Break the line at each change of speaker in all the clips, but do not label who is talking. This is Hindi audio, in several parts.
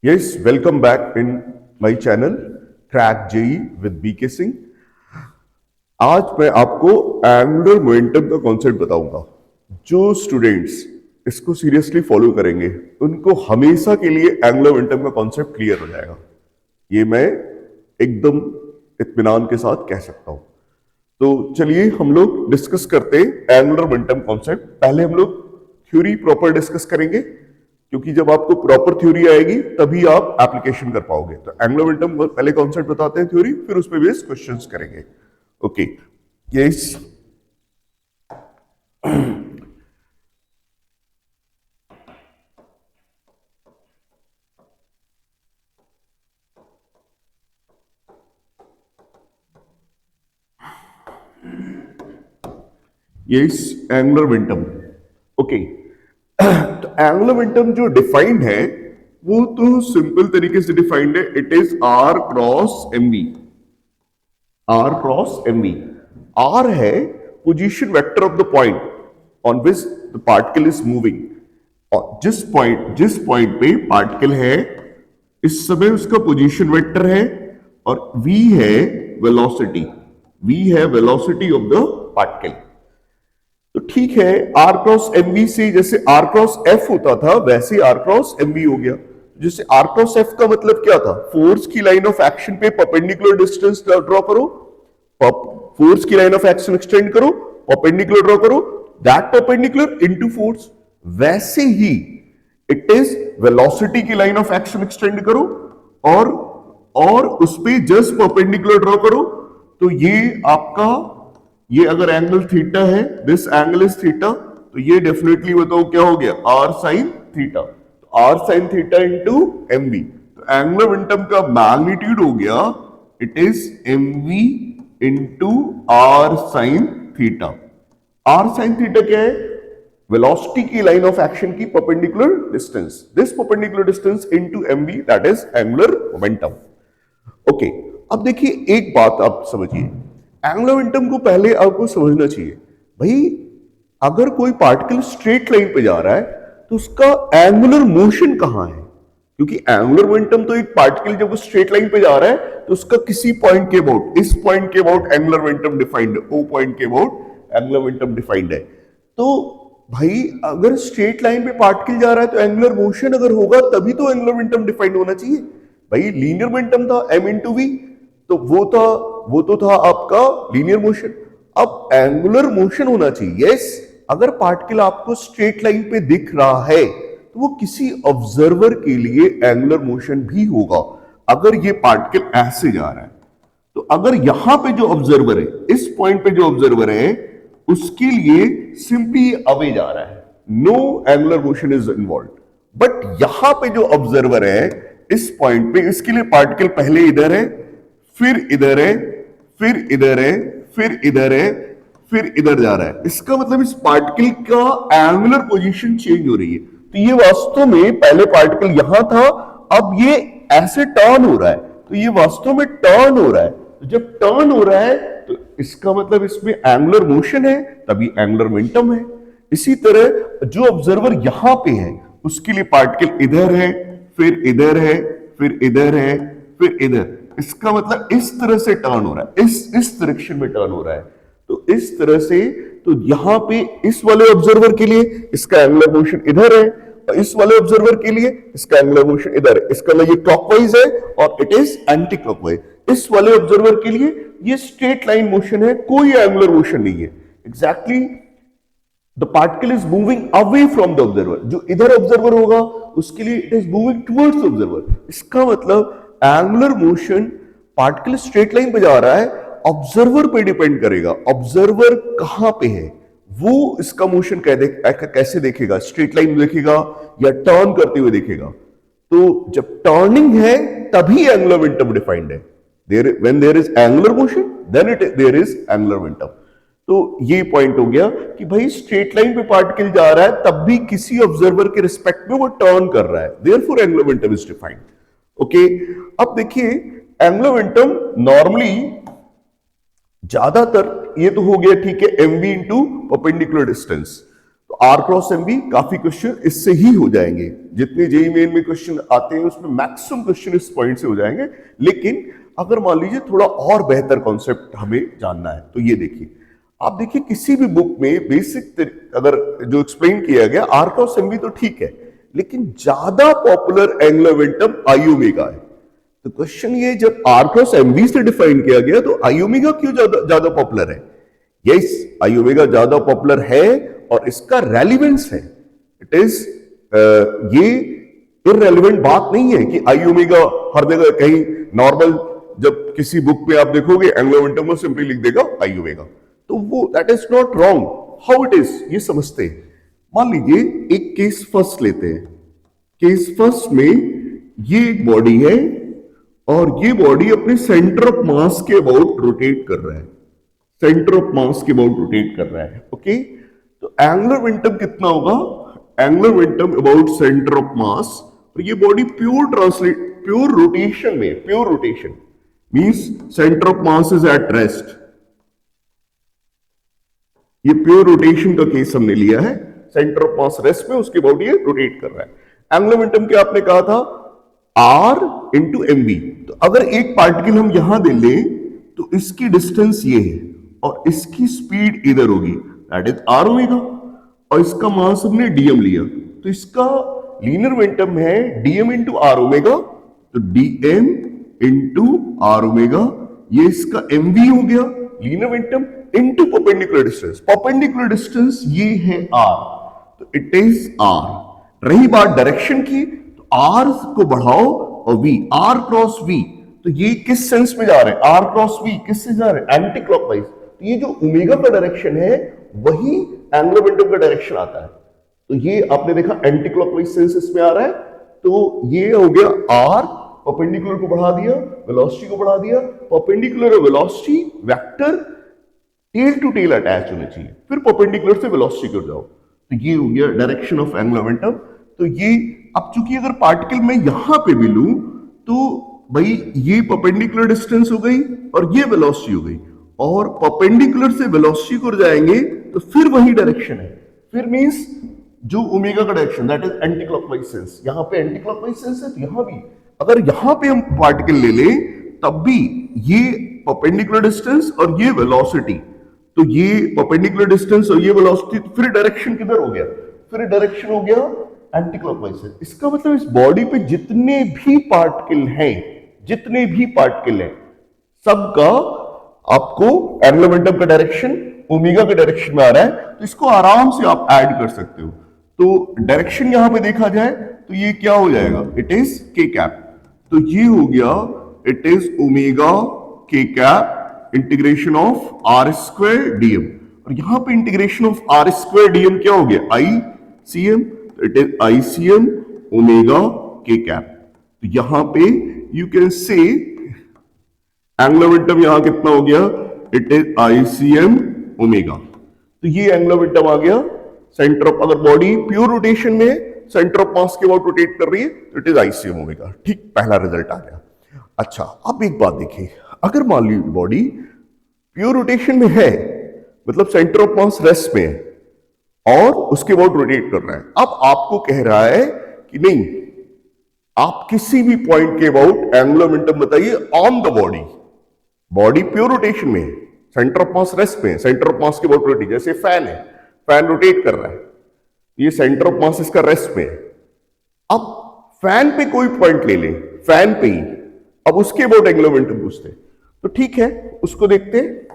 Yes, welcome back in my channel Track JE with BK Singh. आज मैं आपको एंगुलर मोमेंटम का कॉन्सेप्ट बताऊंगा। जो स्टूडेंट्स इसको सीरियसली फॉलो करेंगे उनको हमेशा के लिए एंगुलर मोमेंटम का कॉन्सेप्ट क्लियर हो जाएगा। ये मैं एकदम इत्मीनान के साथ कह सकता हूं। तो चलिए हम लोग डिस्कस करते हैं एंगुलर मोमेंटम कॉन्सेप्ट। पहले हम लोग थ्योरी प्रॉपर डिस्कस करेंगे, क्योंकि जब आपको प्रॉपर थ्योरी आएगी तभी आप एप्लीकेशन कर पाओगे। तो एंगुलर मोमेंटम पहले कॉन्सेप्ट बताते हैं थ्योरी, फिर उस पर बेस्ड क्वेश्चंस करेंगे। Okay, yes. Yes, angular momentum. Okay, तो एंगुलर मोमेंटम जो डिफाइंड है वो तो सिंपल तरीके से डिफाइंड है। It is are cross M V. R cross M V. R है position vector of the point on which the particle is moving. और जिस पॉइंट पे पार्टिकल है इस समय उसका पोजीशन वेक्टर है, और v है वेलोसिटी। v है वेलोसिटी ऑफ द पार्टिकल। तो ठीक है, आर क्रॉस एम वी से जैसे आर क्रॉस एफ होता था वैसे आर क्रॉस एम वी हो गया। जैसे आर क्रॉस एफ का मतलब क्या था? फोर्स की लाइन ऑफ एक्शन पे परपेंडिकुलर डिस्टेंस ड्रॉ करो, फोर्स की लाइन ऑफ एक्शन एक्सटेंड करो, परपेंडिकुलर ड्रॉ करो, दैट परपेंडिकुलर इनटू फोर्स। वैसे ही इट इज वेलोसिटी की लाइन ऑफ एक्शन एक्सटेंड करो और उस पे जस्ट परपेंडिकुलर ड्रॉ करो। तो ये आपका, ये अगर एंगल थीटा है, दिस एंगल इज थीटा, तो ये डेफिनेटली बताओ क्या हो गया? R sine theta. तो R sine theta into M V. तो एंगुलर मोमेंटम का मैग्नीट्यूड हो गया it is M we into R sine theta. R sine theta क्या है? वेलोसिटी की लाइन ऑफ एक्शन की perpendicular distance, this perpendicular distance into M V, that is angular momentum. Okay, अब देखिए एक बात आप समझिए, एंगुलर मोमेंटम को पहले आपको समझना चाहिए। भाई अगर कोई पार्टिकल स्ट्रेट लाइन पे जा रहा है तो उसका एंगुलर मोशन कहां है? क्योंकि एंगुलर मोमेंटम तो एक पार्टिकल जब वो स्ट्रेट लाइन पे जा रहा है तो उसका किसी पॉइंट के अबाउट, इस पॉइंट के अबाउट एंगुलर मोमेंटम डिफाइंड है, ओ पॉइंट के अबाउट एंगुलर मोमेंटम डिफाइंड है। तो भाई अगर स्ट्रेट लाइन पे पार्टिकल जा रहा है तो एंगुलर मोशन अगर होगा तभी तो एंगुलर मोमेंटम डिफाइंड होना चाहिए। भाई लीनियर मोमेंटम था m इंटू वी, तो वो तो था आपका लीनियर मोशन। अब एंगुलर मोशन होना चाहिए। यस, अगर पार्टिकल आपको स्ट्रेट लाइन पे दिख रहा है तो वो किसी ऑब्जर्वर के लिए एंगुलर मोशन भी होगा। अगर ये पार्टिकल ऐसे जा रहा है तो अगर यहां पे जो ऑब्जर्वर है, इस पॉइंट पे जो ऑब्जर्वर है, उसके लिए सिंपली अवे जा रहा है, no angular motion is involve. But यहां पे जो ऑब्जर्वर है इस पॉइंट पे, इसके लिए पार्टिकल पहले इधर है, फिर इधर है, फिर इधर है, फिर इधर है, फिर इधर जा रहा है। इसका मतलब इस पार्टिकल का एंगुलर पोजीशन चेंज हो रही है। तो ये वास्तव में पहले पार्टिकल यहां था, अब ये ऐसे टर्न हो रहा है, तो ये वास्तव में टर्न हो रहा है। तो जब टर्न हो रहा है तो इसका मतलब इसमें एंगुलर मोशन है, तभी एंगुलर मोमेंटम है। इसी तरह जो ऑब्जर्वर यहां पे है उसके लिए पार्टिकल इधर है, फिर इधर है, फिर इधर है, फिर इधर। इसका मतलब इस तरह से टर्न हो रहा है, इस डायरेक्शन में टर्न हो रहा है। तो इस तरह से, तो यहां पे इस वाले ऑब्जर्वर के लिए इसका एंगुलर मोशन इधर है, और इस वाले ऑब्जर्वर के लिए इसका एंगुलर मोशन इधर है। इसका मतलब ये क्लॉकवाइज है और इट इज एंटी क्लॉकवाइज। इस वाले ऑब्जर्वर के लिए ये स्ट्रेट लाइन मोशन है, कोई एंगुलर मोशन नहीं है। Exactly the particle is moving away from the observer. जो इधर ऑब्जर्वर होगा उसके लिए it is moving towards observer. इसका मतलब angular motion, particle straight line पे जा रहा है, ऑब्जर्वर पे डिपेंड करेगा। ऑब्जर्वर कहां पे है वो इसका मोशन कैसे देखेगा? स्ट्रेट लाइन देखेगा या टर्न करते हुए देखेगा? तो जब टर्निंग है तभी एंगुलर मोमेंटम डिफाइंड है। when there is angular motion then there is angular momentum। तो ये पॉइंट हो गया कि भाई स्ट्रेट लाइन पे पार्टिकल जा रहा है तब भी किसी ऑब्जर्वर के रिस्पेक्ट में वो टर्न कर रहा है, therefore angular momentum is defined. Okay, अब देखिए एंगुलर मोमेंटम नॉर्मली ज्यादातर, ये तो हो गया ठीक है, m we into perpendicular distance. तो आर क्रॉस एम बी, काफी क्वेश्चन इससे ही हो जाएंगे। जितने जेई मेन में क्वेश्चन आते हैं उसमें मैक्सिमम क्वेश्चन इस पॉइंट से हो जाएंगे। लेकिन अगर मान लीजिए थोड़ा और बेहतर कॉन्सेप्ट हमें जानना है तो ये देखिए, आप देखिए किसी भी बुक में बेसिक अगर जो एक्सप्लेन किया गया आर क्रॉस एम बी तो ठीक है, लेकिन ज्यादा पॉपुलर एंगुलर मोमेंटम आई ओमेगा है। तो क्वेश्चन ये, जब आर क्रॉस एम बी से डिफाइन किया गया तो आई ओमेगा क्यों ज्यादा पॉपुलर है? यस, आई ओमेगा ज्यादा पॉपुलर है और इसका रेलिवेंस है। इट इज ये इररेलेवेंट बात नहीं है कि आई ओमेगा हर जगह कहीं नॉर्मल, जब किसी बुक में आप देखोगे एंगुलर मोमेंटम को सिंपली लिख देगा आई ओमेगा, तो वो that is not wrong. How it is ये समझते हैं। मान लीजिए एक केस फर्स्ट लेते हैं। केस फर्स्ट में ये एक बॉडी है और ये बॉडी अपने सेंटर ऑफ मास के अबाउट रोटेट कर रहा है, सेंटर ऑफ मास के अबाउट रोटेट कर रहा है। ओके, तो एंगुलर मोमेंटम कितना होगा? Angular momentum about centre of मास, और ये बॉडी प्योर रोटेशन में, pure rotation means centre of mass is at rest. ये प्योर रोटेशन का केस हमने लिया है, सेंटर ऑफ मास रेस्ट में, उसके बॉडी ये रोटेट कर रहा है। एंगुलर मोमेंटम क्या आपने कहा था? R into m b. तो अगर एक पार्टिकल हम यहां दे लें तो इसकी डिस्टेंस ये है और इसकी स्पीड इधर होगी, दैट इज आर ओमेगा, और इसका मास हमने डीएम लिया, तो इसका लीनियर मोमेंटम है डीएम इंटू आर ओमेगा। तो डीएम इंटू आर ओमेगा, ये इसका एमवी हो गया linear momentum into perpendicular distance. Perpendicular distance ये है आर, तो इट इज आर। रही बात डायरेक्शन की, तो आर को बढ़ाओ और वी, आर क्रॉस वी, तो ये किस सेंस में जा रहे हैं? आर क्रॉस वी किससे जा रहे हैं? Anti clockwise. तो ये जो ओमेगा का डायरेक्शन है वही एंगुलर मोमेंटम का डायरेक्शन आता है। तो ये आपने देखा एंटी क्लॉकवाइज सेंस इसमें आ रहा है, तो ये हो गया आर, परपेंडिकुलर को बढ़ा दिया, वेलोसिटी को बढ़ा दिया, परपेंडिकुलर और velocity vector tail to tail attach होने चाहिए, फिर परपेंडिकुलर से वेलोसिटी कर जाओ, तो ये हो गया डायरेक्शन ऑफ एंगुलर मोमेंटम। तो ये अब चूंकि अगर पार्टिकल मैं यहां पे भी लूं तो भाई ये परपेंडिकुलर डिस्टेंस हो गई और ये वेलोसिटी हो गई, और परपेंडिकुलर से वेलोसिटी को जाएंगे तो फिर वही डायरेक्शन है, फिर मींस जो ओमेगा का direction that is anti clockwise sense. यहां पे एंटी क्लॉकवाइज सेंस है तो यहां भी, अगर यहां पे हम पार्टिकल ले लें तब भी ये परपेंडिकुलर डिस्टेंस और ये वेलोसिटी, तो ये परपेंडिकुलर डिस्टेंस और ये वेलोसिटी, तो फिर डायरेक्शन किधर हो गया? फिर डायरेक्शन हो गया एंटी क्लॉकवाइज सेंस। इसका मतलब इस बॉडी पे जितने भी पार्टिकल हैं, जितने भी पार्टिकल हैं, सबका आपको एंगुलर मोमेंटम का डायरेक्शन ओमेगा के डायरेक्शन में आ रहा है, तो इसको आराम से आप ऐड कर सकते हो। तो डायरेक्शन यहां पे देखा जाए तो ये क्या हो जाएगा? It is K cap. तो ये हो गया it is omega K cap integration of R square DM, और यहां पे integration of R square DM क्या हो गया? I C M, it is I C M omega K cap. तो यहां पे you can say angular momentum यहां कितना हो गया? It is I C M omega. तो ये एंगुलर मोमेंटम आ गया सेंटर ऑफ, अगर बॉडी प्योर रोटेशन में सेंटर ऑफ मास के अबाउट रोटेट कर रही है तो it is I C M omega. ठीक, पहला रिजल्ट आ गया। अच्छा, अब एक बात देखिए, अगर मान ली बॉडी प्योर रोटेशन में है, मतलब सेंटर ऑफ मास रेस्ट में है और उसके अबाउट रोटेट कर रहा है, अब आपको कह रहा है कि नहीं, आप किसी भी पॉइंट के अबाउट एंगुलर मोमेंटम बताइए on the body. Body pure rotation में है, सेंटर ऑफ मास रेस्ट में है, सेंटर ऑफ मास के अबाउट रोटेट, जैसे फैन है, फैन रोटेट कर रहा है, ये सेंटर ऑफ मास इसका रेस्ट में है। अब फैन पे कोई पॉइंट ले लें, फैन पे ही, अब उसके अबाउट एंगुलर मोमेंटम पूछते हैं, तो ठीक है उसको देखते हैं।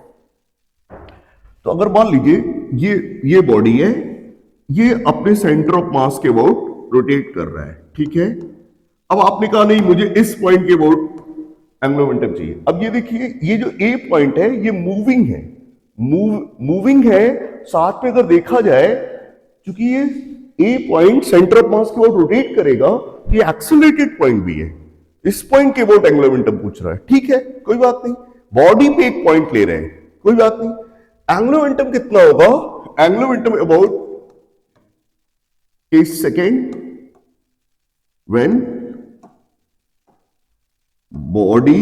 तो अगर मान लीजिए ये बॉडी है, ये अपने सेंटर ऑफ मास के अबाउट रोटेट कर रहा है, ठीक है। अब आपने कहा नहीं मुझे इस पॉइंट के अबाउट एंगुलर मोमेंटम चाहिए। अब ये देखिए, ये जो ए पॉइंट है ये मूविंग है, मूविंग है, साथ में अगर देखा जाए क्योंकि ये ए पॉइंट सेंटर ऑफ मास के अबाउट रोटेट करेगा, ये एक्सेलरेटेड पॉइंट भी है, इस पॉइंट के अबाउट एंगुलर मोमेंटम पूछ रहा है, ठीक है कोई बात नहीं। बॉडी पे एक पॉइंट ले रहे हैं, कोई बात नहीं। एंगुलर मोमेंटम कितना होगा? Angular momentum about a second when body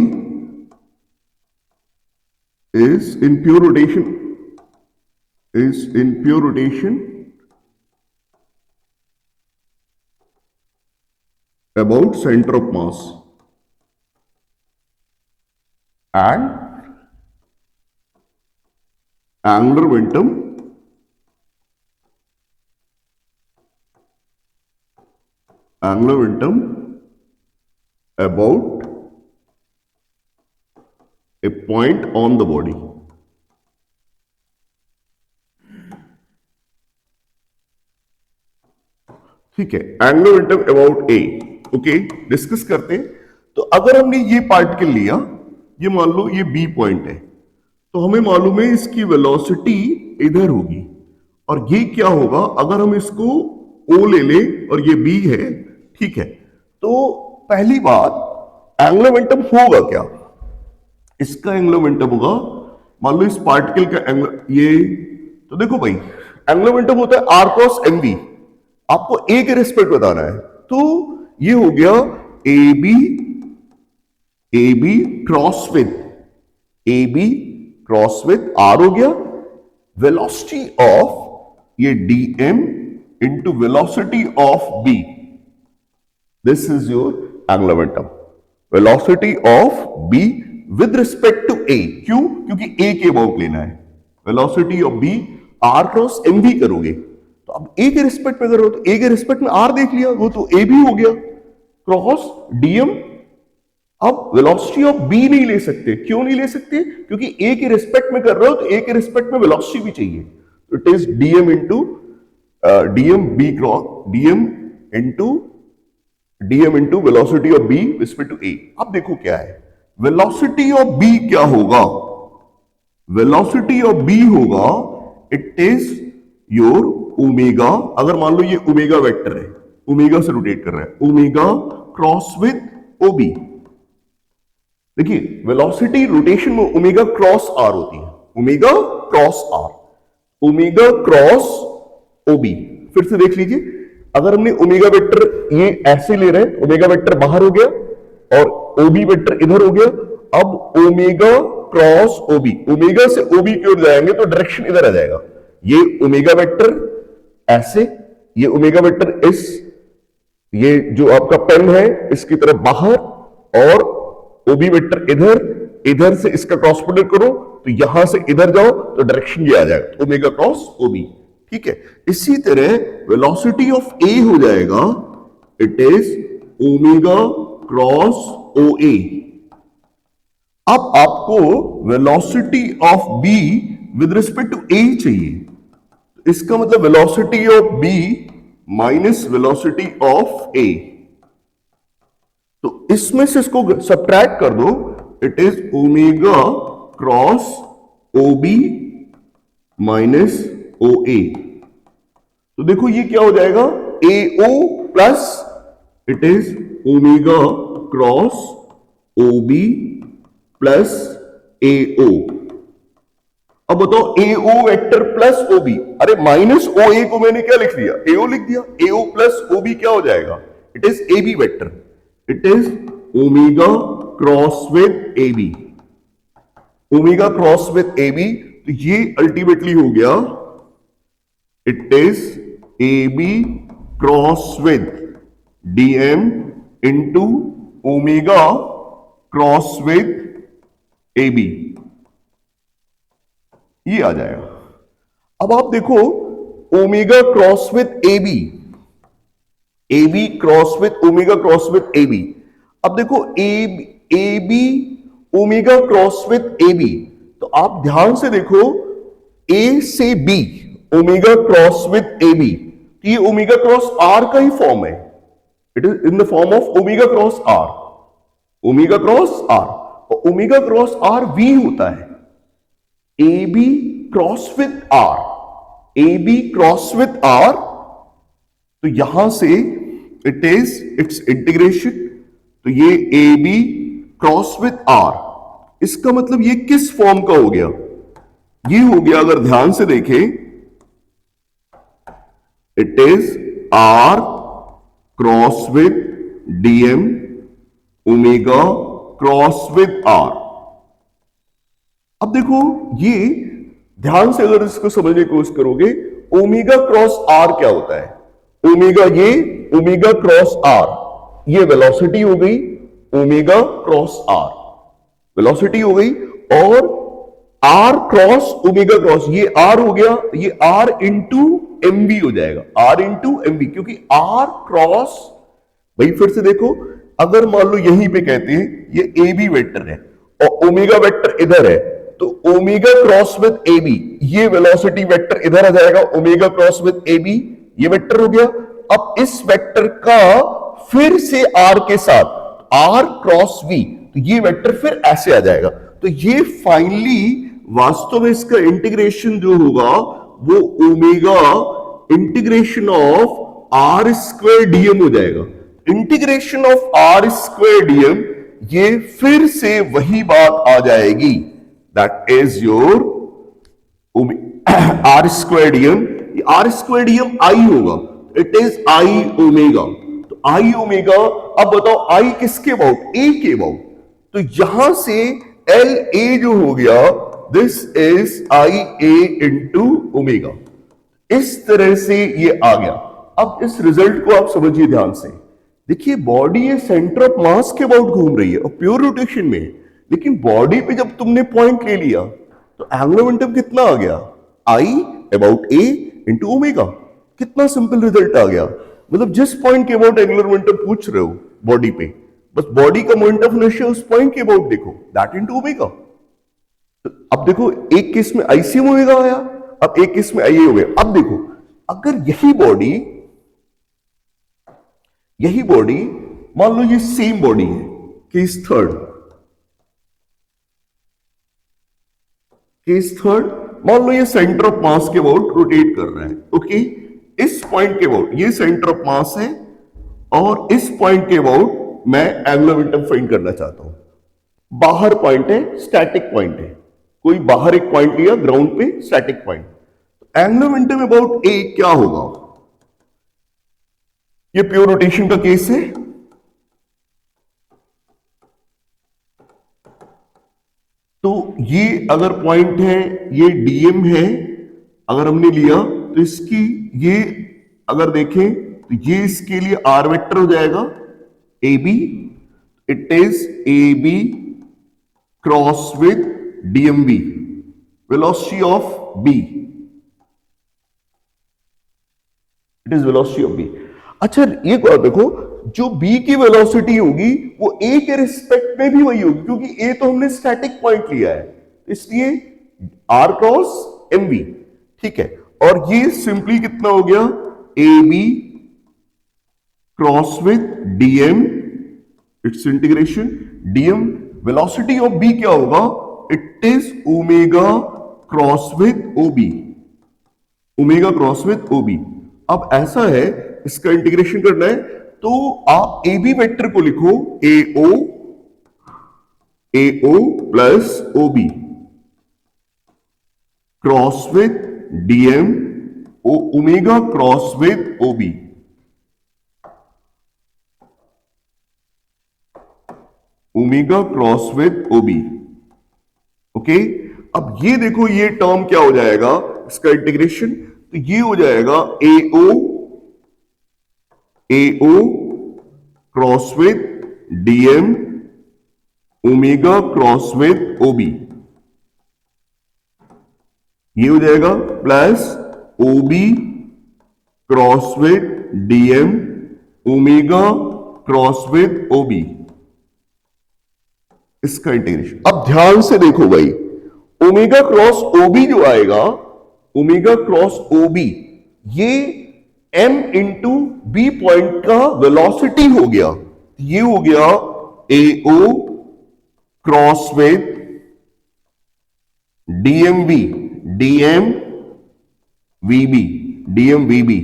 is in pure rotation about center of mass and angular momentum about a point on the body. ठीक है, angular momentum about A. Okay, discuss करते हैं। तो अगर हमने ये पार्टिकल लिया, ये मान लो ये बी पॉइंट है, तो हमें मालूम है इसकी वेलोसिटी इधर होगी, और ये क्या होगा अगर हम इसको ओ ले लें और ये बी है, ठीक है। तो पहली बात एंगुलर मोमेंटम होगा क्या, इसका एंगुलर मोमेंटम होगा, मान लो इस पार्टिकल का एंगुलर ये, तो देखो भाई एंगुलर मोमेंटम होता है आर क्रॉस एम बी, आपको ए के रिस्पेक्ट बताना है। तो ये हो गया A B cross with R हो गया, वेलोसिटी ऑफ ये DM into velocity of B, this is your angular momentum, velocity of B with respect to A. क्यों? क्योंकि ए के अबाउट लेना है, velocity of B R cross M B करोगे, तो अब ए के रिस्पेक्ट में करो, तो ए के रिस्पेक्ट में आर देख लिया, वो तो ए भी हो गया क्रॉस डीएम। अब वेलोसिटी ऑफ बी नहीं ले सकते, क्यों नहीं ले सकते? क्योंकि ए के रिस्पेक्ट में कर रहे हो, तो ए के रिस्पेक्ट में वेलोसिटी भी चाहिए, तो it is DM into velocity of B respect to A. अब देखो क्या है, वेलोसिटी ऑफ बी क्या होगा, वेलोसिटी ऑफ बी होगा इट इज योर ओमेगा, अगर मान लो ये ओमेगा वेक्टर है, ओमेगा से रोटेट कर रहा है, ओमेगा क्रॉस विद ओबी। देखिए वेलोसिटी रोटेशन में ओमेगा क्रॉस आर होती है, omega cross are, omega cross OB. फिर से देख लीजिए, अगर हमने ओमेगा वेक्टर ये ऐसे ले रहे हैं, ओमेगा वेक्टर बाहर हो गया और ओबी वेक्टर इधर हो गया, अब ओमेगा क्रॉस ओबी, ओमेगा से ओबी की ओर जाएंगे तो डायरेक्शन इधर आ जाएगा, ये ओमेगा वेक्टर ऐसे, ये ओमेगा वेक्टर इस, ये जो आपका पेन है इसकी तरफ बाहर, और ओबी वेक्टर इधर, इधर से इसका क्रॉस प्रोडक्ट करो तो यहां से इधर जाओ तो डायरेक्शन ये आ जाएगा, ओमेगा क्रॉस ओबी। ठीक है, इसी तरह वेलोसिटी ऑफ ए हो जाएगा it is omega cross O A. अब आपको velocity of B with respect to A चाहिए, इसका मतलब velocity of B minus velocity of A, तो इसमें से इसको सब्ट्रैक्ट कर दो, it is omega cross O B minus O A. तो देखो ये क्या हो जाएगा, A O plus it is omega cross O B plus A O. अब बताओ A O vector plus O B, अरे माइनस ओ ए को मैंने क्या लिख दिया, ए ओ लिख दिया, ए ओ प्लस ओ बी क्या हो जाएगा, it is a b vector, it is omega cross with a b, omega cross with a b. तो ये अल्टीमेटली हो गया it is a B cross with DM into omega cross with a b, ये आ जाएगा। अब आप देखो omega cross with a B cross with omega cross with a b. अब देखो a b omega cross with a b, तो आप ध्यान से देखो ए से b omega cross with a b, तो ये ओमेगा क्रॉस आर का ही फॉर्म है, it is in the form of omega cross are, omega cross r, और ओमेगा क्रॉस आर वी होता है, a B cross with r, a B cross with r, तो यहां से इट इज इट्स इंटीग्रेशन, तो ये a B cross with r, इसका मतलब ये किस फॉर्म का हो गया, ये हो गया अगर ध्यान से देखें it is are cross with DM omega cross with r. अब देखो ये ध्यान से अगर इसको समझने की कोशिश करोगे, ओमेगा क्रॉस आर क्या होता है, ओमेगा ये ओमेगा क्रॉस आर, ये वेलोसिटी हो गई ओमेगा क्रॉस आर, वेलोसिटी हो गई, और आर क्रॉस ओमेगा क्रॉस, ये आर हो गया, ये आर इंटू एमवी हो जाएगा, आर इंटू एमवी, क्योंकि आर क्रॉस, भाई फिर से देखो, अगर मान लो यहीं पे कहते हैं ये ए बी वेक्टर है और ओमेगा वेक्टर इधर है, तो omega cross with a b, ये वेलोसिटी वेक्टर इधर आ जाएगा, omega cross with a b, ये वेक्टर हो गया। अब इस वेक्टर का फिर से आर के साथ आर क्रॉस वी, तो ये वेक्टर फिर ऐसे आ जाएगा। तो ये फाइनली वास्तव में इसका इंटीग्रेशन जो होगा वो omega integration of R square DM हो जाएगा। Integration of R square DM, ये फिर से वही बात आ जाएगी, that is your R square DM, R square DM I होगा, इट इज आई ओमेगा। तो आई ओमेगा, अब बताओ आई किसके अबाउट, ए के अबाउट, तो यहां से एल ए जो हो गया, this is I A into omega, इस तरह से ये आ गया। अब इस रिजल्ट को आप समझिए ध्यान से, देखिए बॉडी ये सेंटर ऑफ मास के अबाउट घूम रही है और प्योर रोटेशन में, लेकिन बॉडी पे जब तुमने पॉइंट ले लिया तो एंगुलर मोमेंटम कितना आ गया, आई अबाउट ए इंटू ओमेगा। कितना सिंपल रिजल्ट आ गया, मतलब जिस पॉइंट के अबाउट एंगुलर मोमेंटम पूछ रहे हो बॉडी पे, बस बॉडी का मोमेंट ऑफ इनर्शिया उस पॉइंट के अबाउट देखो, दैट इनटू ओमेगा। अब देखो एक केस में आईसीएम ओमेगा आया, अब एक केस में आईए हो गया। अब देखो अगर यही बॉडी मान लो ये सेम बॉडी है, केस थर्ड, मान लो ये सेंटर ऑफ मास के अबाउट रोटेट कर रहा है, ओके, इस पॉइंट के अबाउट ये सेंटर ऑफ मास है और इस पॉइंट के अबाउट मैं एंगुलर मोमेंटम फाइंड करना चाहता हूं। बाहर पॉइंट है, स्टैटिक पॉइंट है, कोई बाहर एक पॉइंट लिया ग्राउंड पे, static point, angular momentum about A क्या होगा, ये प्योर रोटेशन का केस है, तो ये अगर पॉइंट है, ये डीएम है, अगर हमने लिया तो इसकी ये अगर देखें तो ये इसके लिए आर वेक्टर हो जाएगा, a b, it is a B cross with dmb, velocity of b, it is velocity of b. अच्छा एक बात देखो, जो बी की वेलोसिटी होगी वो ए के रिस्पेक्ट में भी वही होगी, क्योंकि ए तो हमने स्टैटिक पॉइंट लिया है, इसलिए आर क्रॉस एम बी, ठीक है। और ये सिंपली कितना हो गया, A B cross with DM, it's integration DM, velocity of B क्या होगा, it is omega cross with OB, omega cross with OB. अब ऐसा है, इसका इंटीग्रेशन करना है तो आप ए बी वेक्टर को लिखो A O plus O B cross with DM omega cross with O B, omega cross with O B, okay. अब ये देखो ये टर्म क्या हो जाएगा, इसका इंटीग्रेशन, तो ये हो जाएगा A O cross with DM omega cross with OB, ये हो जाएगा plus OB cross with DM omega cross with OB, इसका इंटीग्रेशन। अब ध्यान से देखो भाई, ओमेगा क्रॉस ओबी जो आएगा, ओमेगा क्रॉस ओबी, ये m इंटू बी पॉइंट का वेलोसिटी हो गया, ये हो गया A O cross with DMV DM VB DM VB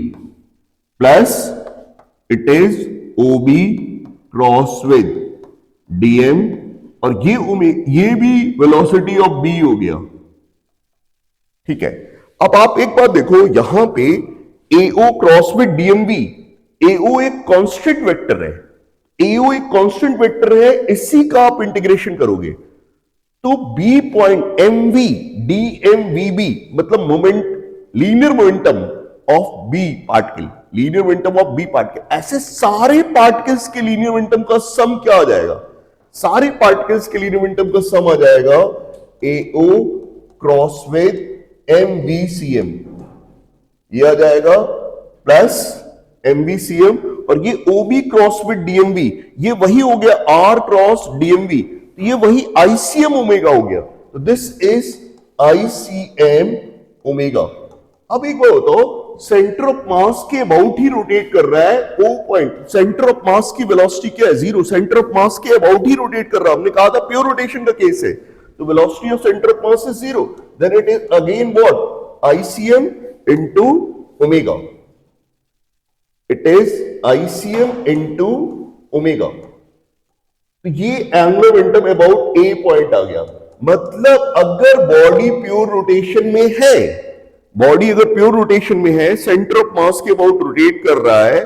plus it is OB cross with DM, और ये भी वेलोसिटी ऑफ बी हो गया, ठीक है। अब आप एक बात देखो, यहां पे एओ क्रॉस विद डीएमवी, एओ एक कांस्टेंट वेक्टर है, एओ एक कांस्टेंट वेक्टर है, इसी का आप इंटीग्रेशन करोगे तो बी पॉइंट एमवी डीएमवीबी मतलब moment linear momentum of b particle, linear momentum of b particle, ऐसे सारे पार्टिकल्स के लीनियर मोमेंटम का सम क्या आ जाएगा, सारे पार्टिकल्स के लीनियर मोमेंटम का सम आ जाएगा AO क्रॉस विद MVCM, ये आ जाएगा प्लस MVCM, और ये OB क्रॉस विद DMV, ये वही हो गया R क्रॉस DMV, तो ये वही ICM ओमेगा हो गया, तो दिस इज ICM ओमेगा। अब एक बात बताओ, सेंटर ऑफ मास के अबाउट ही रोटेट कर रहा है O पॉइंट, सेंटर ऑफ मास की वेलोसिटी क्या है, जीरो, सेंटर ऑफ मास के अबाउट ही रोटेट कर रहा है, हमने कहा था प्योर रोटेशन का केस है, तो velocity of centre of mass is zero, then it is again what, ICM into omega, it is ICM into omega. तो ये angular momentum about A point आ गया, मतलब अगर बॉडी प्योर रोटेशन में है, बॉडी अगर प्योर रोटेशन में है, सेंटर ऑफ मास के अबाउट रोटेट कर रहा है,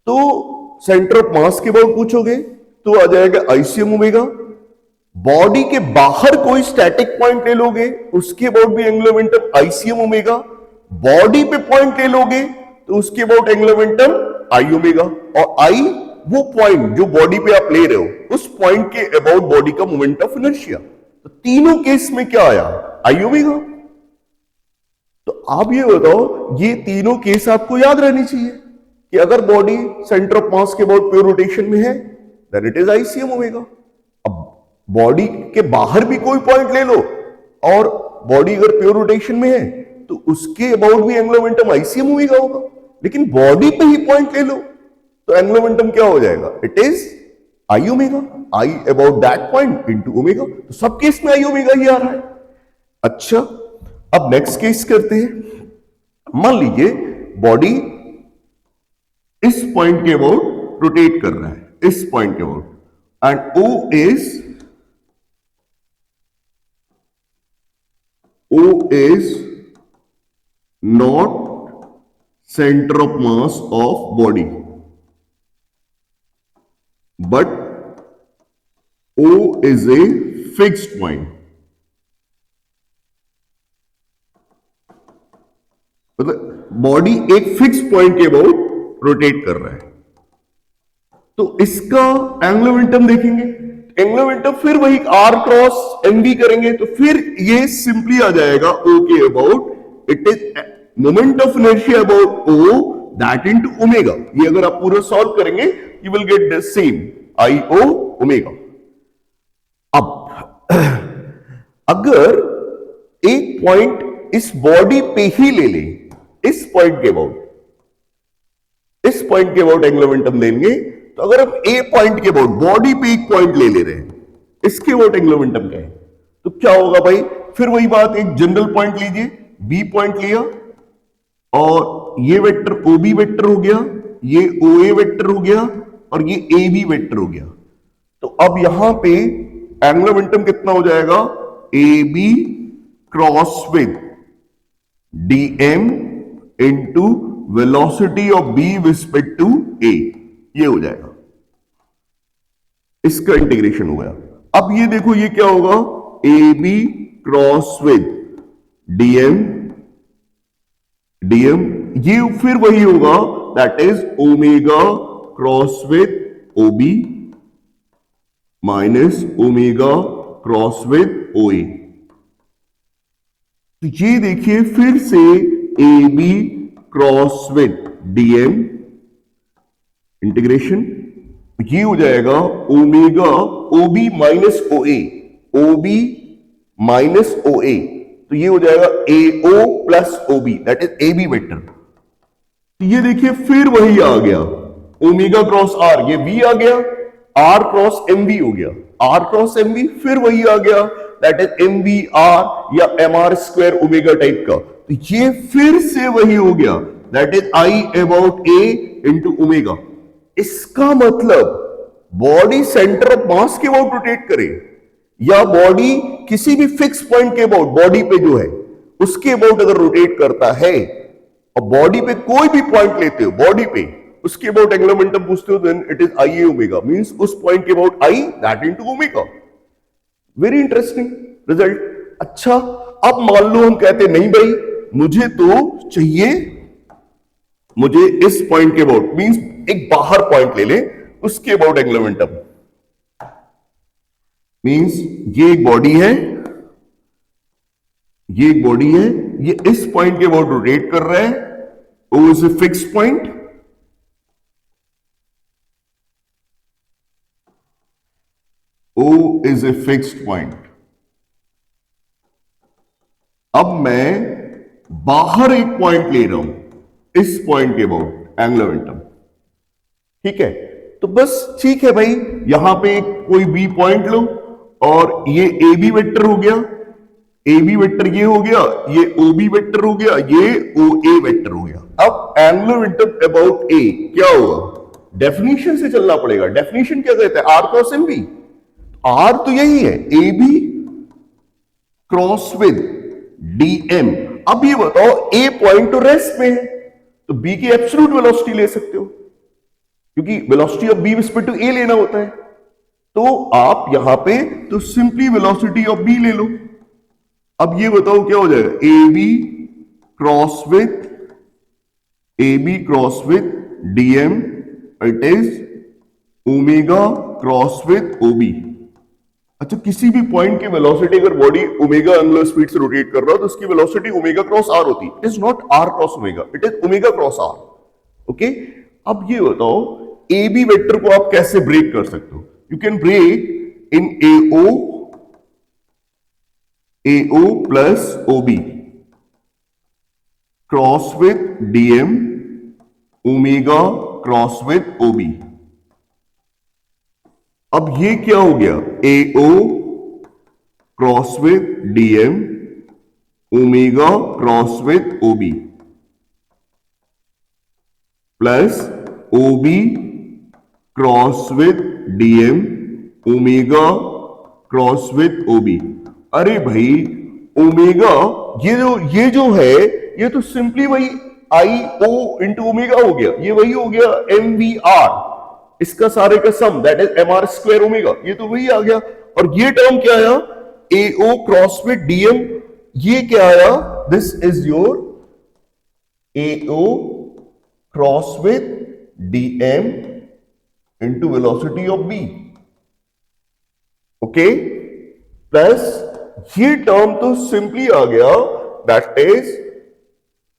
तो सेंटर ऑफ मास के अबाउट पूछोगे तो आ जाएगा ICM ओमेगा। बॉडी के बाहर कोई स्टैटिक पॉइंट ले लोगे, उसके अबाउट भी angular momentum ICM omega. Body पे पॉइंट ले लोगे तो उसके about angular momentum I omega, और I वो पॉइंट जो बॉडी पे आप ले रहे हो, उस पॉइंट के अबाउट बॉडी का मोमेंट ऑफ इनर्शिया। तो तीनों केस में क्या आया, I ओमेगा। तो आप ये बताओ, ये तीनों केस आपको याद रहनी चाहिए कि अगर बॉडी सेंटर ऑफ मास के अबाउट प्योर रोटेशन में है, then it is ICM omega. अब बॉडी के बाहर भी कोई पॉइंट ले लो और बॉडी अगर प्योर रोटेशन में है, तो उसके अबाउट भी एंगुलर मोमेंटम ICM ओमेगा होगा, लेकिन बॉडी पे ही पॉइंट ले लो तो एंगुलर मोमेंटम क्या हो जाएगा, it is I omega, I about that point into omega. तो सब केस में I ओमेगा ही आ रहा है। अच्छा, अब नेक्स्ट केस करते हैं। मान लीजिए बॉडी इस पॉइंट के अबाउट रोटेट कर रहा है, इस पॉइंट के about, and O is not center of mass of body, but O is a fixed point. मतलब बॉडी एक फिक्स पॉइंट के अबाउट रोटेट कर रहा है, तो इसका एंगुलर मोमेंटम देखेंगे, एंगुलर मोमेंटम फिर वही R क्रॉस MV करेंगे, तो फिर ये सिंपली आ जाएगा O के about, it is moment of inertia about O that into omega. ये अगर आप पूरा सॉल्व करेंगे, you will get the same IO omega. अब अगर एक पॉइंट इस बॉडी पे ही ले ले, इस पॉइंट के अबाउट, इस पॉइंट के अबाउट एंगुलर मोमेंटम देंगे, तो अगर हम A पॉइंट के अबाउट बॉडी पे एक पॉइंट ले ले रहे हैं, इसके अबाउट एंगुलर मोमेंटम क्या है, तो क्या होगा भाई, फिर वही बात, एक जनरल पॉइंट लीजिए, B पॉइंट लिया, और ये वेक्टर OB वेक्टर हो गया, ये OA वेक्टर हो गया, और ये AB वेक्टर हो गया। तो अब यहां पे एंगुलर मोमेंटम कितना हो जाएगा, AB cross with DM into velocity of B respect to A, ये हो जाएगा, इसका इंटीग्रेशन हो गया। अब ये देखो, ये क्या होगा, AB क्रॉस विद DM, ये फिर वही होगा, that is omega cross with OB minus omega cross with OA। तो ये देखिए फिर से AB cross with DM integration, ये हो जाएगा omega OB minus OA, OB minus OA, तो ये हो जाएगा AO plus OB, that is AB vector. तो ये देखिए फिर वही आ गया, ओमेगा क्रॉस R, ये V आ गया, R क्रॉस MV हो गया, R क्रॉस MV फिर वही आ गया, दैट इज MVR या MR स्क्वायर ओमेगा टाइप का। तो ये फिर से वही हो गया, that is I about A into omega. इसका मतलब बॉडी सेंटर ऑफ मास के अबाउट रोटेट करे, या बॉडी किसी भी फिक्स पॉइंट के अबाउट, बॉडी पे जो है उसके अबाउट अगर रोटेट करता है, और बॉडी पे कोई भी पॉइंट लेते हो, बॉडी पे उसके अबाउट एंगुलर मोमेंटम पूछते हो, then it is IA omega, means उस पॉइंट के about I that into omega. Very interesting result. अच्छा, अब मान लो हम कहते नहीं भाई, मुझे तो चाहिए मुझे इस पॉइंट के अबाउट मींस एक बाहर पॉइंट ले ले, उसके अबाउट एंगुलर मोमेंटम मींस ये एक बॉडी है, ये एक बॉडी है, ये इस पॉइंट के अबाउट रोटेट कर रहा है, O is a fix point, O is a fixed point. अब मैं बाहर एक पॉइंट ले रहा हूं इस पॉइंट के अबाउट एंगुलर मोमेंटम, ठीक है। तो बस ठीक है भाई, यहां पे कोई बी पॉइंट लो और ये ए बी वेक्टर हो गया, ए बी वेक्टर ये हो गया, ये ओ बी वेक्टर हो गया, ये ओ ए वेक्टर हो गया। अब एंगुलर मोमेंटम अबाउट ए क्या होगा, डेफिनेशन से चलना पड़ेगा। डेफिनेशन क्या कहता है, are cross M b. R तो यही है, a B cross with d m. अब ये बताओ ए पॉइंट तो रेस्ट में है, तो बी की एब्सोल्यूट वेलोसिटी ले सकते हो, क्योंकि velocity of B respect to A लेना होता है। तो आप यहां पे तो सिंपली वेलोसिटी ऑफ बी ले लो। अब ये बताओ क्या हो जाएगा, a B cross with d m, it is omega cross with O b. अच्छा, किसी भी पॉइंट की वेलोसिटी अगर बॉडी ओमेगा एंगुलर स्पीड से रोटेट कर रहा हो तो उसकी वेलोसिटी ओमेगा क्रॉस आर होती है। It is not r cross omega, it is omega cross r. Okay, अब ये बताओ ए बी वेक्टर को आप कैसे ब्रेक कर सकते हो। You can break in AO plus O B cross with DM omega cross with O B. अब ये क्या हो गया, A O cross with DM omega cross with O B plus O B cross with DM omega cross with O B. अरे भाई ओमेगा ये जो है ये तो सिंपली वही आई ओ इंटू ओमेगा हो गया, ये वही हो गया एम वी आर, इसका सारे का sum that is M R square omega, ये तो वही आ गया। और ये टर्म क्या आया, A O cross with DM, ये क्या आया, this is your A O cross with DM into velocity of B. Okay, plus ये टर्म तो सिंपली आ गया that is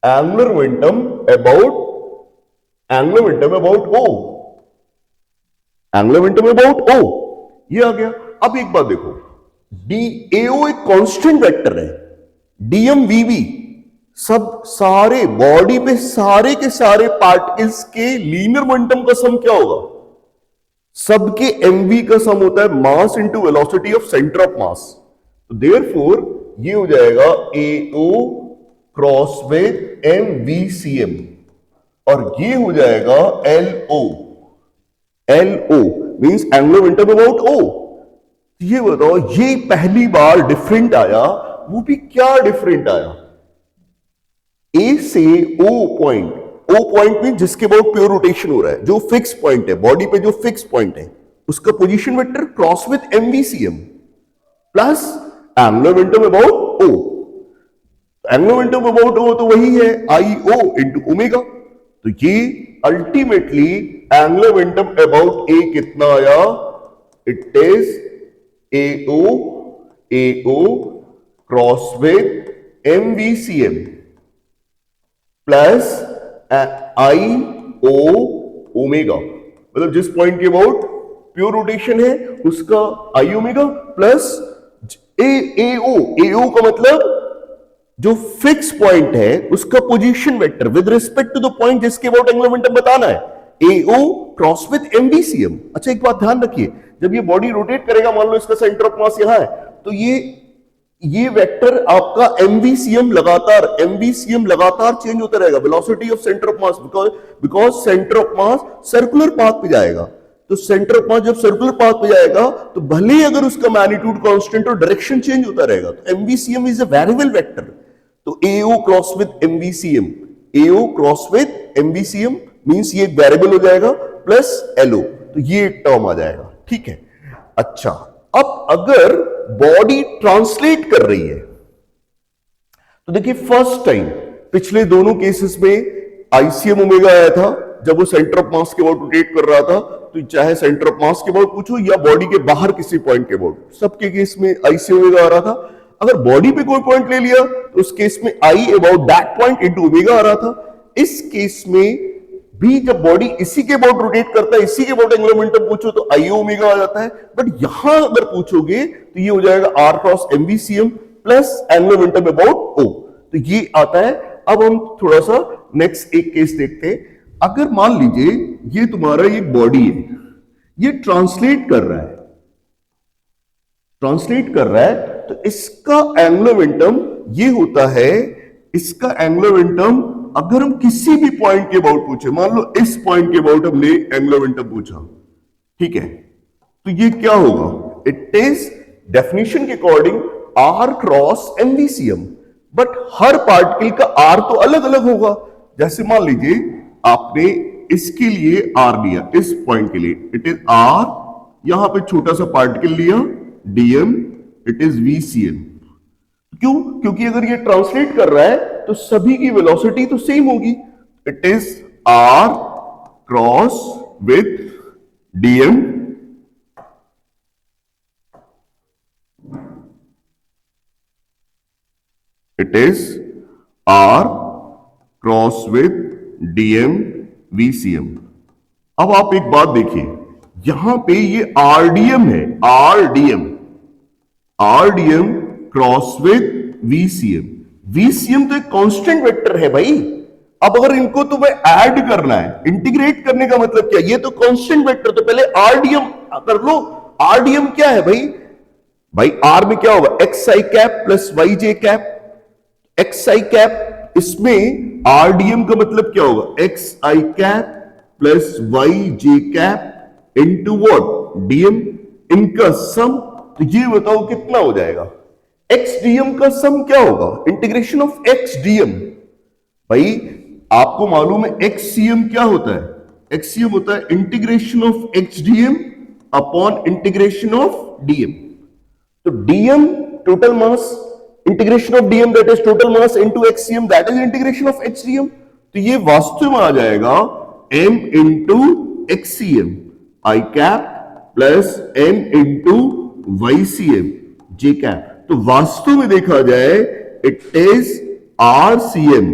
angular momentum about O, angular momentum about O, ये आ गया। अब एक बात देखो, डी एओ एक कांस्टेंट वेक्टर है, डीएम वीवी सब सारे बॉडी पे सारे के सारे पार्टिकल्स के लीनियर मोमेंटम का सम क्या होगा, सबके एमवी का सम होता है mass into velocity of centre of मास। तो देयरफॉर ये हो जाएगा एओ क्रॉस विद एमवीसीएम और ये हो जाएगा LO means angular momentum about O. ये बताओ, ये पहली बार डिफरेंट आया, वो भी क्या डिफरेंट आया, ए से ओ पॉइंट में जिसके अबाउट प्योर रोटेशन हो रहा है, जो फिक्स पॉइंट है बॉडी पे, जो फिक्स पॉइंट है उसका position vector cross with MVCM plus angular momentum about O. Angular momentum about O तो वही है आई ओ इंटू ओमेगा। तो ये ultimately angular momentum about A कितना आया, it is AO cross with MVCM plus I O omega, मतलब जिस पॉइंट के अबाउट प्योर रोटेशन है उसका आई ओमेगा प्लस एओ का मतलब जो फिक्स पॉइंट है उसका position vector with respect to the point जिसके अबाउट एंगुलर मोमेंटम बताना है, एओ क्रॉस विद एमवीसीएम। अच्छा, एक बात ध्यान रखिए, जब ये बॉडी रोटेट करेगा, मान लो इसका सेंटर ऑफ मास यहां है, तो ये वेक्टर आपका एमवीसीएम लगातार चेंज होता रहेगा, velocity of centre of mass, because centre of mass circular path पे जाएगा। तो सेंटर ऑफ मास जब सर्कुलर पाथ पे जाएगा तो भले ही अगर उसका मैग्नीट्यूड कांस्टेंट और डायरेक्शन चेंज होता रहेगा, तो एमवीसीएम इज अ वेरिएबल वेक्टर। तो एओ क्रॉस विद एमवीसीएम मींस ये वेरिएबल हो जाएगा प्लस एलओ, तो ये टर्म आ जाएगा, ठीक है। अच्छा, अब अगर बॉडी ट्रांसलेट कर रही है तो देखिए फर्स्ट टाइम पिछले दोनों केसेस में आईसीएम ओमेगा आया था जब वो सेंटर ऑफ मास के अबाउट रोटेट कर रहा था, तो चाहे सेंटर ऑफ मास के अबाउट पूछो या बॉडी के बाहर किसी पॉइंट के अबाउट, सबके केस में आईसीएम ओमेगा आ रहा था। अगर बॉडी पे कोई पॉइंट ले लिया तो उस केस में I about that point into omega आ रहा था। इस केस में भी जब बॉडी इसी के अबाउट रोटेट करता है, इसी के अबाउट एंगुलर मोमेंटम पूछो तो आई ओमेगा आ जाता है। बट यहां अगर पूछोगे तो ये हो जाएगा R cross MVCM plus angular momentum about O, तो ये आता है। अब हम थोड़ा सा नेक्स्ट एक केस देखते हैं। अगर मान लीजिए ये तुम्हारा एक बॉडी है, ये ट्रांसलेट कर रहा है, तो इसका एंगुलर मोमेंटम ये होता है, इसका एंगुलर मोमेंटम अगर हम किसी भी पॉइंट के अबाउट पूछे, मान लो इस पॉइंट के अबाउट हमने एंगुलर मोमेंटम पूछा, ठीक है, तो ये क्या होगा? इट इज डेफिनेशन के according R cross MVCM, but हर पार्टिकल का आर तो अलग अलग होगा। जैसे मान लीजिए आपने इसके लिए आर लिया, इस पॉइंट के लिए इट इज आर, यहां पे छोटा सा पार्टिकल लिया डीएम, इट इज वीसीएम। क्यों? क्योंकि अगर ये ट्रांसलेट कर रहा है तो सभी की वेलोसिटी तो सेम होगी। It is are cross with dm, it is are cross with dm vcm. अब आप एक बात देखिए, यहां पे ये आरडीएम है, RDM cross with VCM. VCM तो एक कांस्टेंट वेक्टर है भाई। अब अगर इनको तुम्हें ऐड करना है, इंटीग्रेट करने का मतलब क्या? ये तो कांस्टेंट वेक्टर, तो पहले आरडीएम कर लो। आरडीएम क्या है भाई आर में क्या होगा? X i cap plus y j cap, x i cap, इसमें आरडीएम का मतलब क्या होगा? X i cap plus y j cap into what? Dm, इनका सम। तो ये बताओ कितना हो जाएगा? एक्स डीएम का सम क्या होगा? Integration of X DM. भाई आपको मालूम है एक्ससीएम क्या होता है? एक्ससीएम होता है integration of X DM upon integration of DM. तो DM total mass, integration of DM that is total mass into XCM that is integration of XDM. तो ये वास्तव में आ जाएगा m into XCM I cap plus m into YCM J cap. तो वास्तव में देखा जाए इट इज आरसीएम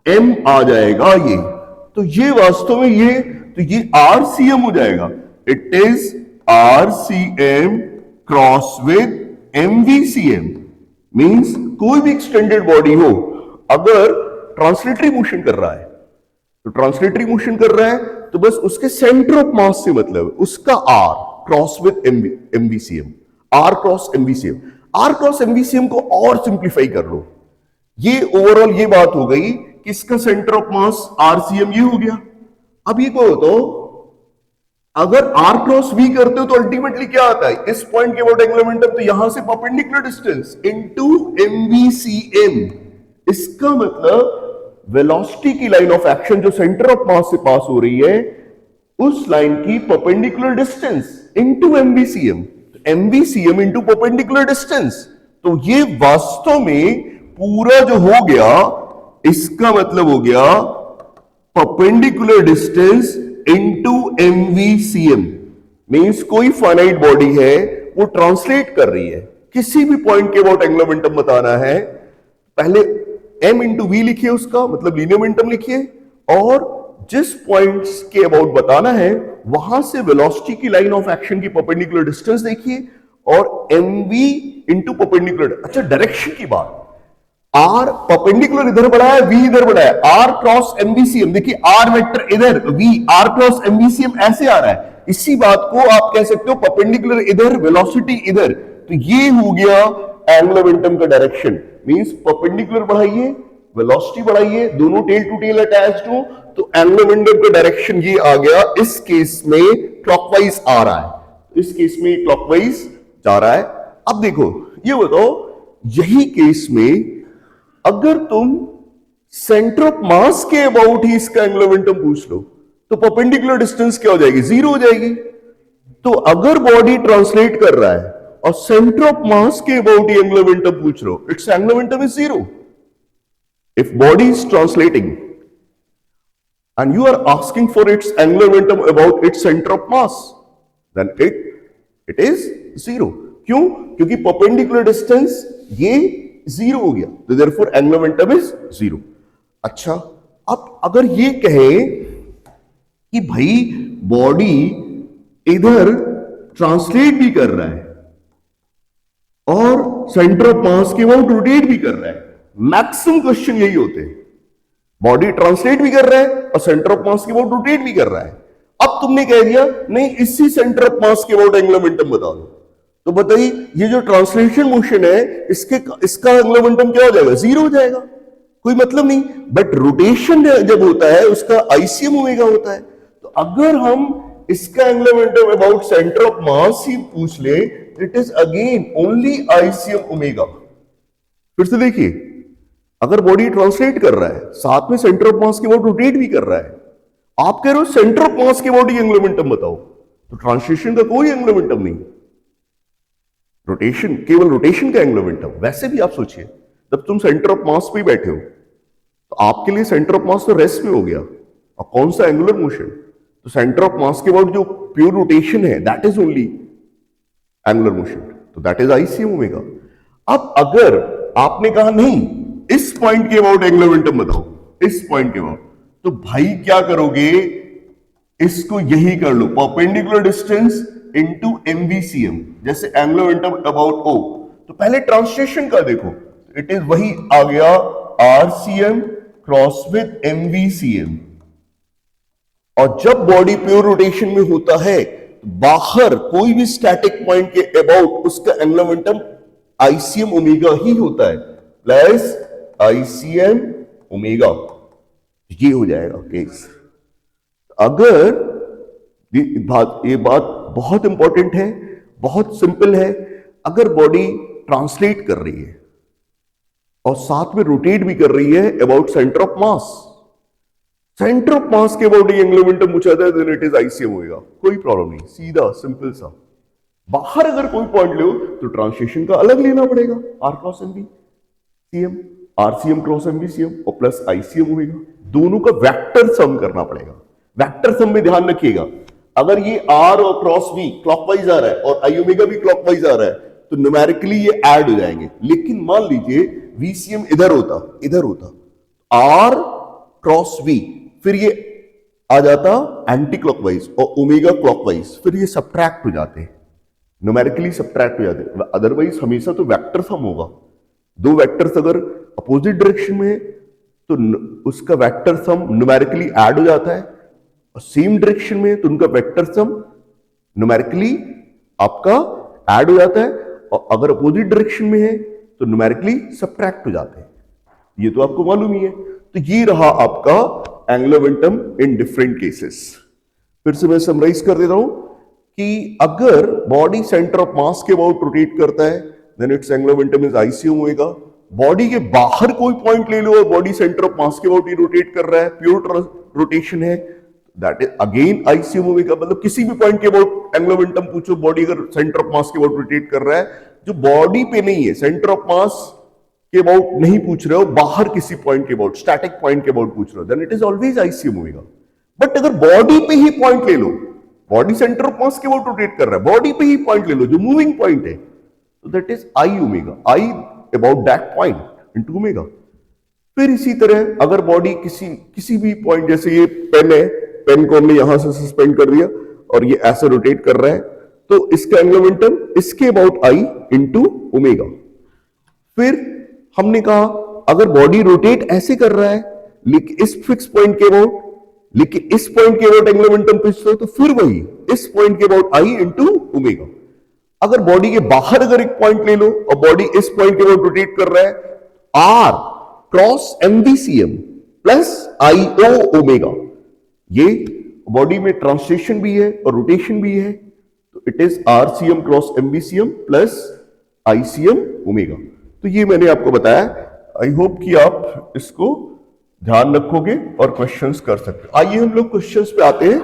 m आ जाएगा ये। तो ये वास्तव में ये आरसीएम हो जाएगा। It is RCM cross with MVCM. Means कोई भी एक्सटेंडेड बॉडी हो, अगर ट्रांसलेटरी मोशन कर रहा है, तो ट्रांसलेटरी मोशन कर रहा है तो बस उसके सेंटर ऑफ मास से मतलब है, उसका R cross with MVCM, R cross MVCM. R cross MVCM को और सिंप्लीफाई कर लो। ये ओवरऑल ये बात हो गई कि इसका सेंटर ऑफ मास आरसीएम ये हो गया। अब ये को तो अगर r क्रॉस v करते हो तो अल्टीमेटली क्या आता है? इस पॉइंट के अबाउट एंगुलर मोमेंटम, तो यहां से परपेंडिकुलर डिस्टेंस इनटू mvcm। इसका मतलब वेलोसिटी की लाइन ऑफ एक्शन जो सेंटर ऑफ मास से पास हो रही है, उस लाइन की perpendicular distance into mvcm, mvcm into perpendicular distance. तो ये वास्तव में पूरा जो हो गया, इसका मतलब हो गया परपेंडिकुलर डिस्टेंस इनटू एमवीसीएम। मींस कोई फाइनाइट बॉडी है, वो ट्रांसलेट कर रही है, किसी भी पॉइंट के अबाउट एंगुलर मोमेंटम बताना है, पहले m इंटू वी लिखिए, उसका मतलब लीनियर मोमेंटम लिखिए, और जिस पॉइंट्स के अबाउट बताना है वहां से वेलोसिटी की लाइन ऑफ एक्शन की परपेंडिकुलर डिस्टेंस देखिए, और mv इंटू परपेंडिकुलर। अच्छा, डायरेक्शन की बात, आर परपेंडिकुलर इधर बढ़ाया, वी इधर बढ़ाया, आर क्रॉस एमवीसीएम। देखिए आर वेक्टर इधर, वी आर क्रॉस एमवीसीएम ऐसे आ रहा है। इसी बात को आप कह सकते हो परपेंडिकुलर इधर, वेलोसिटी इधर। तो ये हो गया एंगुलर मोमेंटम का डायरेक्शन। मींस परपेंडिकुलर बढ़ाइए, वेलोसिटी बढ़ाइए, दोनों टेल टू टेल अटैच्ड हो, तो एंगुलर मोमेंटम का डायरेक्शन ये आ गया। इस केस में क्लॉकवाइज आ रहा है, इस केस में क्लॉकवाइज जा रहा है। अब देखो, ये बताओ, यही केस में अगर तुम सेंटर ऑफ मास के अबाउट ही इसका एंगुलर मोमेंटम पूछ लो, तो परपेंडिकुलर डिस्टेंस क्या हो जाएगी? जीरो हो जाएगी। तो अगर बॉडी ट्रांसलेट कर रहा है और सेंटर ऑफ मास के अबाउट ही एंगुलर मोमेंटम पूछ रहे हो, it's angular momentum is zero. if body is translating and you are asking for its angular momentum about its center of mass, then it is zero. क्यों? क्योंकि perpendicular distance ये जीरो हो गया, तो therefore angular momentum is zero. अच्छा, अब अगर ये कहें कि भाई बॉडी इधर ट्रांसलेट भी कर रहा है और सेंटर ऑफ मास के अबाउट रोटेट भी कर रहा है, मैक्सिमम क्वेश्चन यही होते हैं, बॉडी ट्रांसलेट भी कर रहा है और सेंटर ऑफ मास के अबाउट रोटेट भी कर रहा है. अब तुमने कह दिया नहीं इसी सेंटर ऑफ मास के अबाउट एंगुलर मोमेंटम बता दो, तो बताइए ये जो ट्रांसलेशन मोशन है इसका एंगुलर मोमेंटम क्या हो जाएगा? जीरो हो जाएगा, कोई मतलब नहीं. बट रोटेशन जब होता है उसका आईसीएम ओमेगा होता है. तो अगर हम इसका angular momentum about centre of mass ही पूछ ले, it is again only ICM omega. फिर से देखिए, अगर बॉडी ट्रांसलेट कर रहा है साथ में सेंटर ऑफ मास के अबाउट रोटेट भी कर रहा है, आप कह रहे हो सेंटर ऑफ मास के अबाउट एंगुलर मोमेंटम बताओ, तो ट्रांसलेशन का कोई एंगुलर मोमेंटम नहीं, रोटेशन, केवल रोटेशन का एंगुलर मोमेंटम. वैसे भी आप सोचिए जब तुम सेंटर ऑफ मास पे बैठे हो तो आपके लिए सेंटर ऑफ मास तो रेस्ट में हो गया, और कौन सा एंगुलर मोशन? तो सेंटर ऑफ मास के अबाउट जो प्योर रोटेशन है that is only angular motion, तो दैट इज आईसीएम ओमेगा. अब अगर आपने कहा नहीं इस पॉइंट के अबाउट एंगुलर मोमेंटम बताओ, इस पॉइंट के अबाउट, तो भाई क्या करोगे, इसको यही कर लो, परपेंडिकुलर डिस्टेंस इनटू एमवीसीएम, जैसे एंगुलर मोमेंटम अबाउट ओ. तो पहले ट्रांसलेशन का देखो, इट इज वही आ गया आरसीएम क्रॉस विद एमवीसीएम. और जब बॉडी प्योर रोटेशन में होता है बाहर कोई भी स्टैटिक पॉइंट के अबाउट उसका एंगुलर मोमेंटम आईसीएम ओमेगा ही होता है, प्लस आईसीएम ओमेगा. ये हो जाएगा केस. अगर ये बात बहुत इंपॉर्टेंट है, बहुत सिंपल है, अगर बॉडी ट्रांसलेट कर रही है और साथ में रोटेट भी कर रही है about centre of mass, centre of mass के अबाउट एंगुलर मोमेंटम पूछा था, देन इट इज आईसीएम होगा, कोई प्रॉब्लम नहीं, सीधा सिंपल सा. बाहर अगर कोई पॉइंट लो तो ट्रांसलेशन का अलग लेना पड़ेगा, R cross MB CM, RCM cross MBCM और प्लस आईसीएम होगा, दोनों का वेक्टर सम करना पड़ेगा. वेक्टर सम में ध्यान रखिएगा, अगर ये आर और क्रॉस वी क्लॉकवाइज आ रहा है और आई ओमेगा भी क्लॉकवाइज आ रहा है तो न्यूमेरिकली ये ऐड हो जाएंगे. लेकिन मान लीजिए वीसीएम इधर होता आर क्रॉस वी, फिर ये आ जाता एंटी क्लॉकवाइज और ओमेगा क्लॉकवाइज, फिर ये सब्ट्रैक्ट हो जाते हैं, न्यूमेरिकली सब्ट्रैक्ट हो जाते हैं. अदरवाइज हमेशा तो वेक्टर सम होगा. दो वेक्टर्स अगर अपोजिट डायरेक्शन में है तो उसका वेक्टर सम न्यूमेरिकली ऐड हो जाता है, और सेम डायरेक्शन में है तो उनका वेक्टर सम न्यूमेरिकली आपका ऐड हो जाता है, और अगर अपोजिट डायरेक्शन में है तो न्यूमेरिकली सब्ट्रैक्ट हो जाते हैं. ये तो आपको मालूम ही है. तो ये रहा आपका angular momentum in different cases. फिर से मैं समराइज कर देता हूं कि अगर बॉडी सेंटर ऑफ मास के अबाउट रोटेट करता है then its angular momentum is ICM होएगा. बॉडी के बाहर कोई पॉइंट ले लो और बॉडी सेंटर ऑफ मास के अबाउट ही रोटेट कर रहा है, प्योर रोटेशन है, दैट इज अगेन आईसीएम होएगा. मतलब किसी भी पॉइंट के अबाउट एंगुलर मोमेंटम पूछो, बॉडी अगर सेंटर ऑफ मास के अबाउट रोटेट कर रहा है, जो बॉडी पे नहीं है, सेंटर ऑफ मास के अबाउट नहीं पूछ रहे हो, बाहर किसी पॉइंट के अबाउट, स्टैटिक पॉइंट के अबाउट पूछ रहे हो, then it is always ICM होएगा. बट अगर बॉडी पे ही पॉइंट ले लो, बॉडी सेंटर ऑफ मास के अबाउट रोटेट कर रहा है, बॉडी पे ही पॉइंट ले लो जो मूविंग पॉइंट है, तो that is I omega, I about that point into omega. फिर इसी तरह अगर बॉडी किसी भी पॉइंट, जैसे ये पेन है, पेन को हमने यहां से सस्पेंड कर दिया और ये ऐसे रोटेट कर रहा है, तो इसका एंगुलर मोमेंटम इसके अबाउट आई इनटू ओमेगा. फिर हमने कहा अगर बॉडी रोटेट ऐसे कर रहा है लेकिन इस फिक्स पॉइंट के अबाउट, लेकिन इस पॉइंट के अबाउट एंगुलर मोमेंटम पूछते हो तो फिर वही इस पॉइंट के अबाउट आई इनटू ओमेगा. अगर बॉडी के बाहर अगर एक पॉइंट ले लो और बॉडी इस पॉइंट के अबाउट रोटेट कर रहा है, are cross MBCM plus I O omega. ये बॉडी में ट्रांसलेशन भी है और रोटेशन भी है, तो it is RCM cross MBCM plus ICM omega. तो ये मैंने आपको बताया. आई होप कि आप इसको ध्यान रखोगे और क्वेश्चंस कर सकते हो. आइए हम लोग क्वेश्चंस पे आते हैं.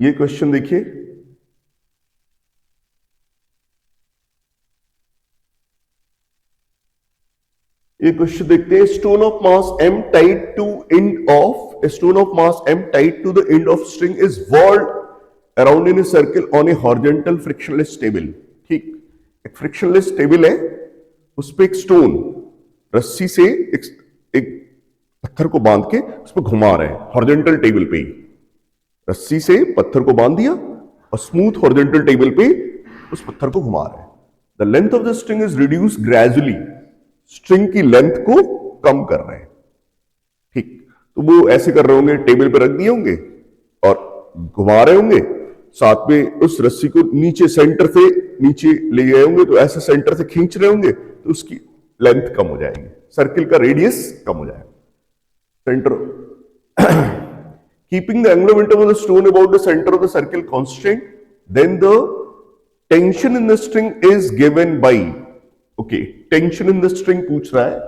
ये क्वेश्चन देखिए, ये क्वेश्चन देखते हैं, stone of mass m tied to end of a stone of mass m tied to the end of string is whirled around in a circle on a horizontal frictionless table. ठीक, एक फ्रिक्शनलेस टेबल है, उस पे एक स्टोन रस्सी से एक पत्थर को बांध के उस पर घुमा रहे हैं, हॉरिजॉन्टल टेबल पे ही रस्सी से पत्थर को बांध दिया और स्मूथ हॉरिजॉन्टल टेबल पे उस पत्थर को घुमा रहे हैं. The length of the string is reduce gradually, string की लेंथ को कम कर रहे हैं. ठीक, तो वो ऐसे कर रहे होंगे, टेबल पे रख दिए होंगे और घुमा रहे होंगे, साथ में उस रस्सी को नीचे सेंटर से नीचे ले गए होंगे, तो ऐसे सेंटर से खींच रहे होंगे तो उसकी लेंथ कम हो जाएगी, सर्किल का रेडियस कम हो जाएगा. Centre keeping the angular momentum of the stone about the center of the circle constant, then the tension in the string is given by, okay, tension in the string पूछ रहा है,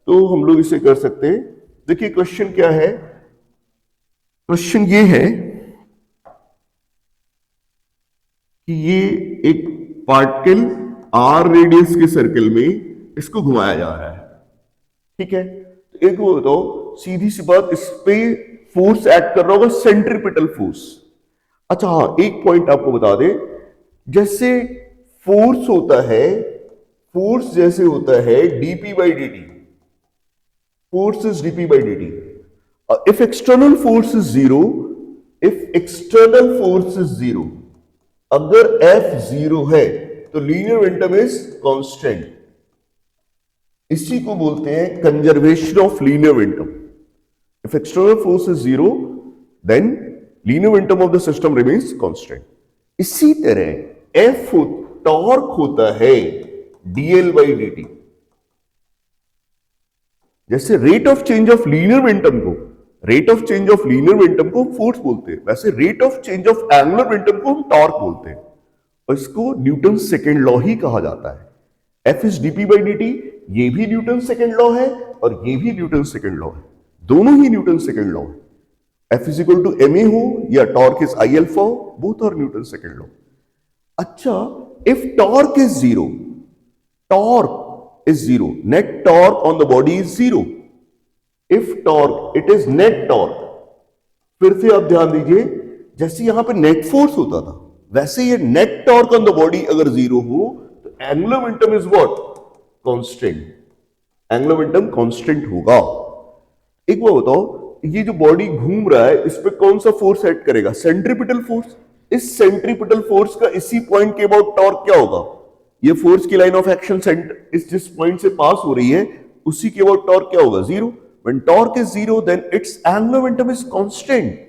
तो हम लोग इसे कर सकते हैं. देखिए क्वेश्चन क्या है, क्वेश्चन ये है कि ये एक पार्टिकल r रेडियस के सर्कल में इसको घुमाया जा रहा है. ठीक है, तो एक वो बताओ, सीधी सी बात, इस पे फोर्स एक्ट कर रहा होगा सेंट्रीपिटल फोर्स. अच्छा हाँ, एक पॉइंट आपको बता दे, जैसे फोर्स होता है, फोर्स जैसे होता है dp by dt, force is dp by dt. If external force is zero, if external force is zero, अगर F जीरो है तो लीनियर मोमेंटम इज कांस्टेंट. इसी को बोलते हैं conservation of linear momentum. If external force is zero, then linear momentum of the system remains constant. इसी तरह F टॉर्क होता है dl by dt. जैसे rate of change of linear momentum को, rate of change of linear momentum को हम फोर्स बोलते हैं, वैसे rate of change of angular momentum को हम टॉर्क बोलते हैं, और इसको न्यूटन सेकेंड लॉ ही कहा जाता है. F is dp by dt, ये भी न्यूटन सेकेंड लॉ है और ये भी न्यूटन सेकेंड लॉ है, दोनों ही न्यूटन सेकेंड लॉ है. F is equal to ma हो या टॉर्क इज I अल्फा हो, both are Newton second law. अच्छा, if torque is zero, torque is zero, net torque on the body is zero. If torque it is net torque, फिर से आप ध्यान दीजिए, जैसे यहां पे नेट फोर्स होता था, वैसे ये net torque on the body अगर जीरो हो तो angular momentum is what, constant. Angular momentum constant होगा. एक बात बताओ, ये जो बॉडी घूम रहा है, इस पे कौन सा फोर्स एक्ट करेगा, सेंट्रीपिटल फोर्स. इस सेंट्रीपिटल फोर्स का इसी पॉइंट के अबाउट टॉर्क क्या होगा, ये फोर्स की लाइन ऑफ एक्शन सेंटर इस जिस पॉइंट से पास हो रही है उसी के अबाउट टॉर्क क्या होगा, zero. When torque is zero then its angular momentum is constant.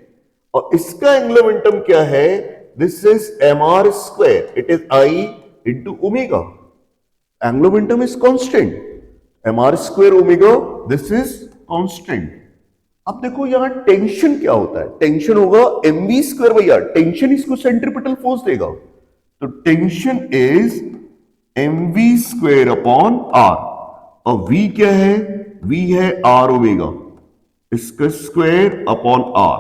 और इसका एंगुलर मोमेंटम क्या है, this is mr square, it is I into omega. Angular momentum is constant, mr square omega, this is constant. अब देखो यहां टेंशन क्या होता है, टेंशन होगा mv square by r, tension इसको सेंट्रीपिटल फोर्स देगा, तो tension is mv square upon r. और v क्या है, v है r ओमेगा, इसका स्क्वायर अपॉन r.